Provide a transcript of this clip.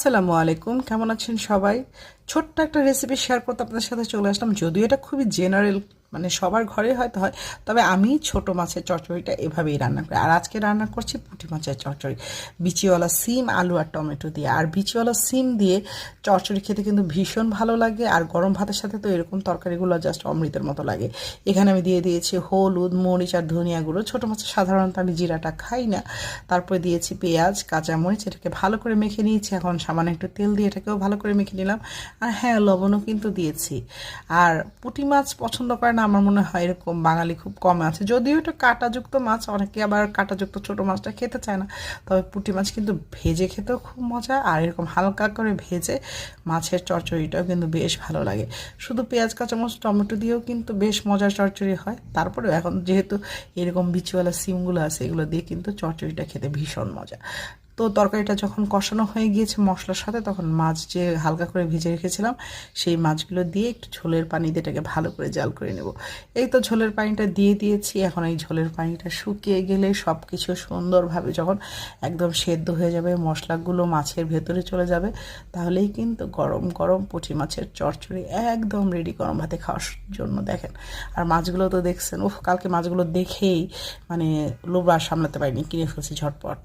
আসসালামু আলাইকুম, কেমন আছেন সবাই? ছোট্ট একটা রেসিপি শেয়ার করতে আপনাদের সাথে চলে আসলাম। যদিও এটা খুবই জেনারেল, মানে সবার ঘরে হয়তো হয়, তবে আমি ছোট মাছের চচ্চড়িটা এভাবেই রান্না করি। আর আজকে রান্না করছি পুঁটি মাছের চচ্চড়ি, বিচিওয়ালা সিম, আলু আর টমেটো দিয়ে। আর বিচিওয়ালা সিম দিয়ে চচ্চড়ি খেতে কিন্তু ভীষণ ভালো লাগে, আর গরম ভাতের সাথে তো এরকম তরকারিগুলো জাস্ট অমৃতের মতো লাগে। এখানে আমি দিয়ে দিয়েছি হলুদ, মরিচ আর ধনিয়া গুঁড়ো। ছোটো মাছের সাধারণত আমি জিরাটা খাই না। তারপরে দিয়েছি পেঁয়াজ, কাঁচামরিচ, এটাকে ভালো করে মেখে নিয়েছি। এখন সামান্য একটু তেল দিয়ে এটাকেও ভালো করে মেখে নিলাম। আর হ্যাঁ, লবণও কিন্তু দিয়েছি। আর পুঁটি মাছ পছন্দ করে না আমার মনে হয় এরকম বাঙালি খুব কম আছে, যদিও এটা কাঁটাযুক্ত মাছ, অনেকে আবার কাঁটাযুক্ত ছোটো মাছটা খেতে চায় না। তবে পুঁটি মাছ কিন্তু ভেজে খেতেও খুব মজা, আর এরকম হালকা করে ভেজে মাছের চচ্চড়িটাও কিন্তু বেশ ভালো লাগে। শুধু পেঁয়াজ, কাঁচামরিচ, টমেটো দিয়েও কিন্তু বেশ মজার চচ্চড়ি হয়। তারপরেও এখন যেহেতু এরকম বিচিওয়ালা সিমগুলো আছে, এগুলো দিয়ে কিন্তু চচ্চড়িটা খেতে ভীষণ মজা। তো তরকারিটা যখন কষানো হয়ে গিয়েছে মশলার সাথে, তখন মাছ যে হালকা করে ভেজে রেখেছিলাম সেই মাছগুলো দিয়ে একটু ঝোলের পানি দিয়ে এটাকে ভালো করে জাল করে নেব। এই তো ঝোলের পানিটা দিয়ে দিয়েছি। এখন এই ঝোলের পানিটা শুকিয়ে গেলে সব কিছু সুন্দরভাবে যখন একদম সেদ্ধ হয়ে যাবে, মশলাগুলো মাছের ভেতরে চলে যাবে, তাহলেই কিন্তু গরম গরম পুঁটি মাছের চচ্চড়ি একদম রেডি গরম ভাতে খাওয়ার জন্য। দেখেন, আর মাছগুলো তো দেখছেন, কালকে মাছগুলো দেখেই মানে লোভ আর সামলাতে পারিনি, কিনে ফেলছি ঝটপট।